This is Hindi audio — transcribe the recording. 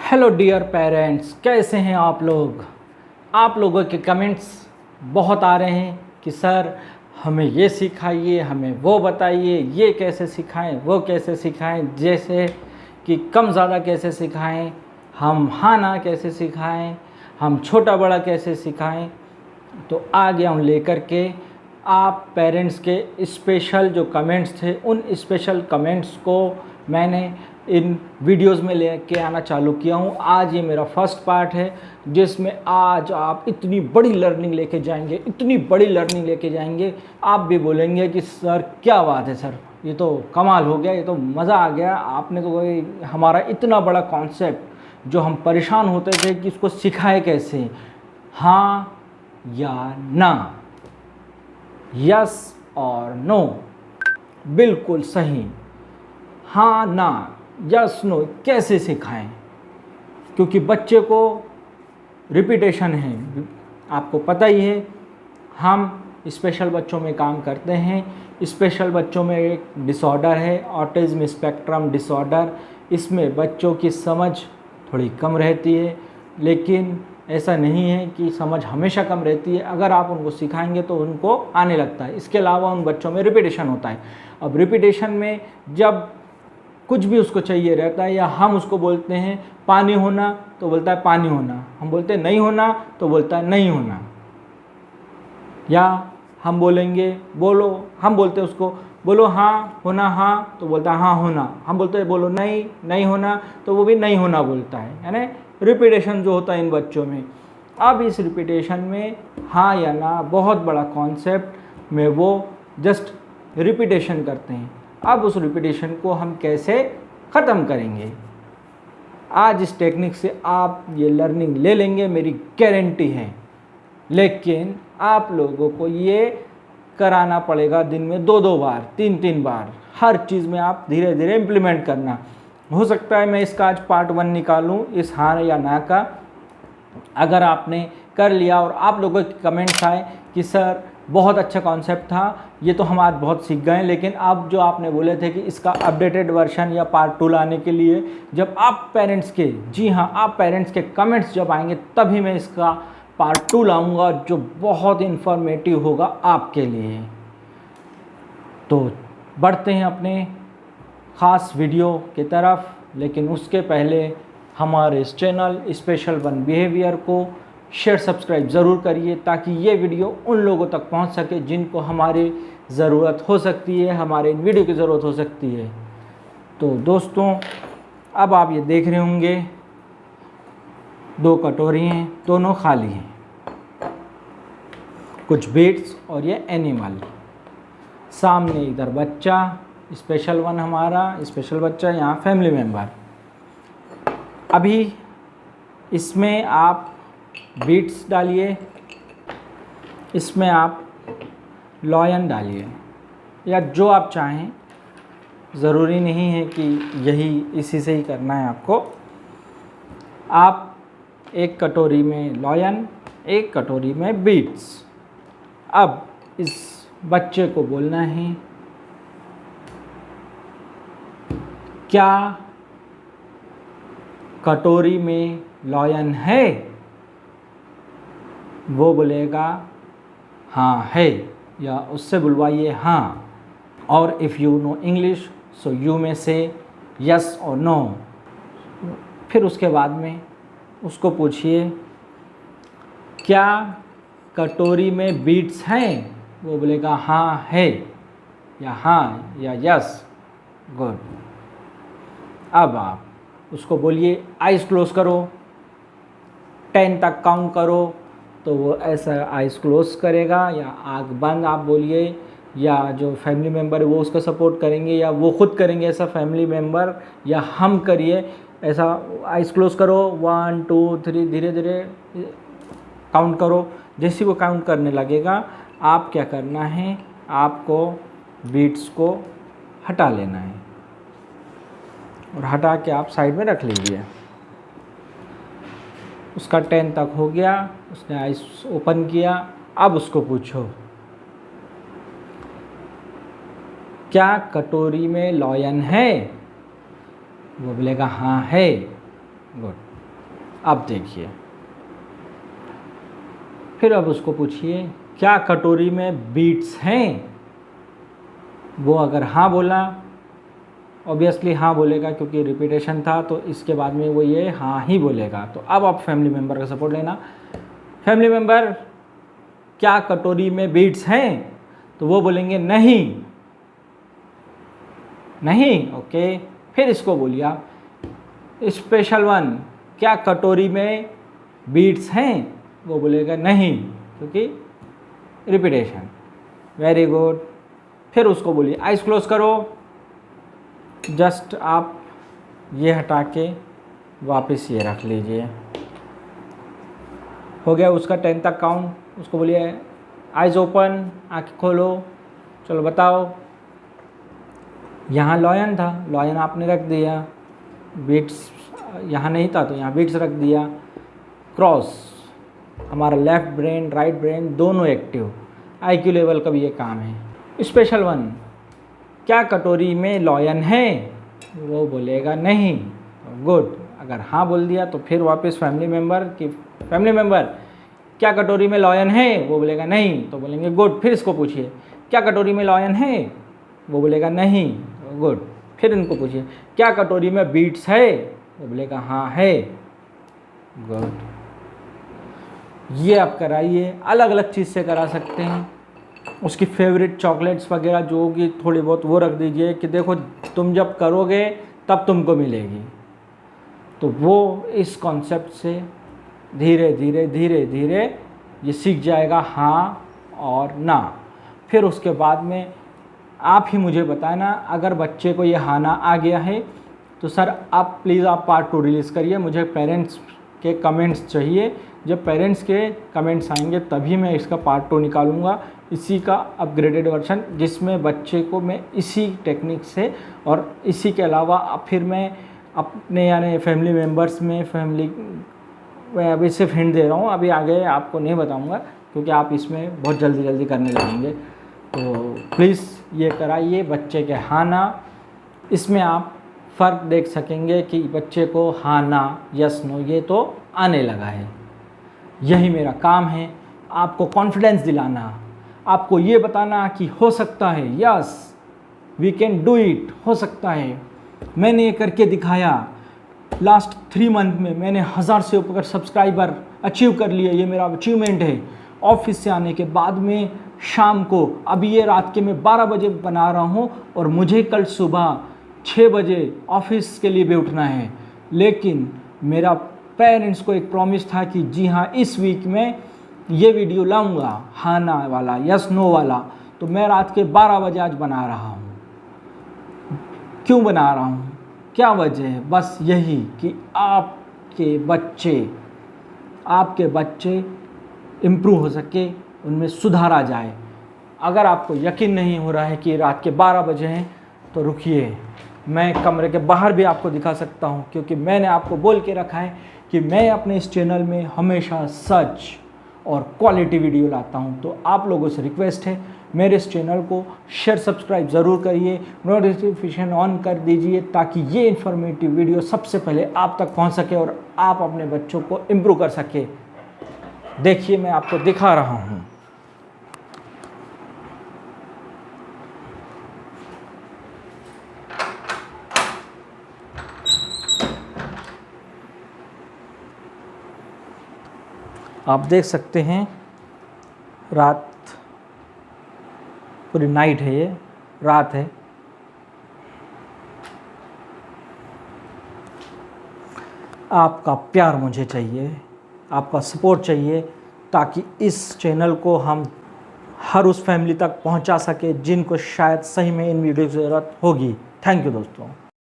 हेलो डियर पेरेंट्स, कैसे हैं आप लोग। आप लोगों के कमेंट्स बहुत आ रहे हैं कि सर हमें ये सिखाइए, हमें वो बताइए, ये कैसे सिखाएं, वो कैसे सिखाएं, जैसे कि कम ज़्यादा कैसे सिखाएं, हम हाँ ना कैसे सिखाएं, हम छोटा बड़ा कैसे सिखाएं। तो आ गया हूँ लेकर के आप पेरेंट्स के स्पेशल जो कमेंट्स थे, उन स्पेशल कमेंट्स को मैंने इन वीडियोस में लेके आना चालू किया हूँ। आज ये मेरा फर्स्ट पार्ट है जिसमें आज आप इतनी बड़ी लर्निंग लेके जाएंगे, इतनी बड़ी लर्निंग लेके जाएंगे, आप भी बोलेंगे कि सर क्या बात है सर, ये तो कमाल हो गया, ये तो मज़ा आ गया। आपने तो कोई हमारा इतना बड़ा कॉन्सेप्ट जो हम परेशान होते थे कि इसको सिखाए कैसे, हाँ या ना, यस और नो, बिल्कुल सही, हाँ ना यस नो कैसे सिखाएं। क्योंकि बच्चे को रिपीटेशन है, आपको पता ही है। हम स्पेशल बच्चों में काम करते हैं। स्पेशल बच्चों में एक डिसऑर्डर है, ऑटिज्म स्पेक्ट्रम डिसऑर्डर। इसमें बच्चों की समझ थोड़ी कम रहती है, लेकिन ऐसा नहीं है कि समझ हमेशा कम रहती है। अगर आप उनको सिखाएंगे तो उनको आने लगता है। इसके अलावा उन बच्चों में रिपीटेशन होता है। अब रिपीटेशन में जब कुछ भी उसको चाहिए रहता है, या हम उसको बोलते हैं पानी होना तो बोलता है पानी होना, हम बोलते हैं नहीं होना तो बोलता है नहीं होना, या हम बोलेंगे बोलो, हम बोलते हैं उसको बोलो हाँ होना, हाँ तो बोलता है हाँ होना, हम बोलते हैं बोलो नहीं नहीं होना तो वो भी नहीं होना बोलता है। यानी रिपीटेशन जो होता है इन बच्चों में। अब इस रिपीटेशन में हाँ या ना बहुत बड़ा कॉन्सेप्ट में वो जस्ट रिपीटेशन करते हैं। अब उस रिपीटेशन को हम कैसे ख़त्म करेंगे, आज इस टेक्निक से आप ये लर्निंग ले लेंगे, मेरी गारंटी है। लेकिन आप लोगों को ये कराना पड़ेगा दिन में 2-2 बार, 3-3 बार। हर चीज़ में आप धीरे धीरे इम्प्लीमेंट करना। हो सकता है मैं इसका आज पार्ट 1 निकालूं, इस हाँ या ना का। अगर आपने कर लिया और आप लोगों के कमेंट्स आए कि सर बहुत अच्छा कॉन्सेप्ट था, ये तो हम आज बहुत सीख गए, लेकिन अब जो आपने बोले थे कि इसका अपडेटेड वर्जन या पार्ट 2 लाने के लिए, जब आप पेरेंट्स के, जी हाँ आप पेरेंट्स के कमेंट्स जब आएंगे तभी मैं इसका पार्ट 2 लाऊंगा, जो बहुत इन्फॉर्मेटिव होगा आपके लिए। तो बढ़ते हैं अपने ख़ास वीडियो की तरफ, लेकिन उसके पहले हमारे इस चैनल स्पेशल वन बिहेवियर को शेयर सब्सक्राइब ज़रूर करिए, ताकि ये वीडियो उन लोगों तक पहुंच सके जिनको हमारी ज़रूरत हो सकती है, हमारे इन वीडियो की ज़रूरत हो सकती है। तो दोस्तों अब आप ये देख रहे होंगे 2 कटोरी हैं, दोनों खाली हैं, कुछ बीट्स और ये एनिमल। सामने इधर बच्चा, स्पेशल वन हमारा स्पेशल बच्चा, यहाँ फैमिली मेम्बर। अभी इसमें आप बीट्स डालिए, इसमें आप लॉयन डालिए, या जो आप चाहें, ज़रूरी नहीं है कि यही इसी से ही करना है आपको। आप 1 कटोरी में लॉयन, 1 कटोरी में बीट्स। अब इस बच्चे को बोलना है क्या कटोरी में लॉयन है, वो बोलेगा हाँ है, या उससे बुलवाइए हाँ। और if you know English so you में से यस और नो। फिर उसके बाद में उसको पूछिए क्या कटोरी में बीट्स हैं, वो बोलेगा हाँ है, या हाँ या यस। गुड। अब आप उसको बोलिए आइज़ क्लोज करो, 10 तक काउंट करो, तो वो ऐसा आइज़ क्लोज करेगा, या आँख बंद आप बोलिए, या जो फैमिली मेम्बर है वो उसको सपोर्ट करेंगे, या वो खुद करेंगे ऐसा फैमिली मेम्बर, या हम करिए ऐसा आइज़ क्लोज करो, 1 2 3 धीरे धीरे काउंट करो। जैसे वो काउंट करने लगेगा आप क्या करना है, आपको बीट्स को हटा लेना है, और हटा के आप साइड में रख लीजिए। उसका 10 तक हो गया, उसने आइस ओपन किया। अब उसको पूछो क्या कटोरी में लॉयन है, वो बोलेगा हाँ है। गुड। अब देखिए, फिर अब उसको पूछिए क्या कटोरी में बीट्स हैं। वो अगर हाँ बोला, ऑब्वियसली हाँ बोलेगा क्योंकि रिपीटेशन था, तो इसके बाद में वो ये हाँ ही बोलेगा। तो अब आप फैमिली मेम्बर का सपोर्ट लेना। फैमिली मेम्बर क्या कटोरी में बीट्स हैं, तो वो बोलेंगे नहीं, नहीं। ओके, फिर इसको बोलिए आप स्पेशल वन क्या कटोरी में बीट्स हैं, वो बोलेगा नहीं क्योंकि रिपीटेशन। Very good. फिर उसको बोलिए आइज क्लोज करो। जस्ट आप ये हटा के वापस ये रख लीजिए। हो गया उसका 10 तक काउंट। उसको बोलिए आइज ओपन, आँखें खोलो, चलो बताओ। यहाँ लॉयन था, लॉयन आपने रख दिया, बीट्स यहाँ नहीं था तो यहाँ बीट्स रख दिया। क्रॉस, हमारा लेफ्ट ब्रेन राइट ब्रेन दोनों एक्टिव, आईक्यू लेवल का भी ये काम है। स्पेशल वन क्या कटोरी में लॉयन है, वो बोलेगा नहीं। गुड। अगर हाँ बोल दिया तो फिर वापस फैमिली मेम्बर क्या कटोरी में लॉयन है, वो बोलेगा नहीं, तो बोलेंगे गुड। फिर इसको पूछिए क्या कटोरी में लॉयन है, वो बोलेगा नहीं, गुड। फिर इनको पूछिए क्या कटोरी में बीट्स है, वो बोलेगा हाँ है, गुड। ये आप कराइए। अलग अलग चीज़ से करा सकते हैं। उसकी फेवरेट चॉकलेट्स वगैरह जो होगी थोड़ी बहुत वो रख दीजिए कि देखो तुम जब करोगे तब तुमको मिलेगी। तो वो इस कॉन्सेप्ट से धीरे धीरे धीरे धीरे ये सीख जाएगा हाँ और ना। फिर उसके बाद में आप ही मुझे बताना अगर बच्चे को ये हाँ ना आ गया है तो सर आप प्लीज़ आप पार्ट 2 रिलीज़ करिए। मुझे पेरेंट्स के कमेंट्स चाहिए। जब पेरेंट्स के कमेंट्स आएंगे तभी मैं इसका पार्ट 2 निकालूंगा, इसी का अपग्रेडेड वर्जन, जिसमें बच्चे को मैं इसी टेक्निक से और इसी के अलावा फिर मैं अपने यानी फैमिली मेम्बर्स में मैं अभी सिर्फ हिंट दे रहा हूँ, अभी आगे आपको नहीं बताऊँगा क्योंकि आप इसमें बहुत जल्दी करने लगेंगे। तो प्लीज़ ये कराइए बच्चे के हाँ ना। इसमें आप फ़र्क देख सकेंगे कि बच्चे को हाँ ना यस नो ये तो आने लगा है। यही मेरा काम है, आपको कॉन्फिडेंस दिलाना, आपको ये बताना कि हो सकता है, yes we can do it, हो सकता है। मैंने ये करके दिखाया। लास्ट 3 मंथ में मैंने 1000 से ऊपर सब्सक्राइबर अचीव कर लिए, ये मेरा अचीवमेंट है। ऑफिस से आने के बाद में शाम को, अभी ये रात के मैं 12 बजे बना रहा हूँ और मुझे कल सुबह 6 बजे ऑफिस के लिए भी उठना है। लेकिन मेरा पेरेंट्स को एक प्रॉमिस था कि जी हाँ इस वीक में ये वीडियो लाऊंगा हाँ ना वाला, यस नो वाला। तो मैं रात के 12 बजे आज बना रहा हूँ। क्यों बना रहा हूँ, क्या वजह है, बस यही कि आपके बच्चे इम्प्रूव हो सके, उनमें सुधार आ जाए। अगर आपको यकीन नहीं हो रहा है कि रात के 12 बजे हैं तो रुकिए, मैं कमरे के बाहर भी आपको दिखा सकता हूं, क्योंकि मैंने आपको बोल के रखा है कि मैं अपने इस चैनल में हमेशा सच और क्वालिटी वीडियो लाता हूं। तो आप लोगों से रिक्वेस्ट है मेरे इस चैनल को शेयर सब्सक्राइब ज़रूर करिए, नोटिफिकेशन ऑन कर दीजिए ताकि ये इन्फॉर्मेटिव वीडियो सबसे पहले आप तक पहुंच सके और आप अपने बच्चों को इम्प्रूव कर सके। देखिए मैं आपको दिखा रहा हूँ। आप देख सकते हैं रात पूरी नाइट है, ये रात है। आपका प्यार मुझे चाहिए, आपका सपोर्ट चाहिए ताकि इस चैनल को हम हर उस फैमिली तक पहुंचा सके जिनको शायद सही में इन वीडियो की ज़रूरत होगी। थैंक यू दोस्तों।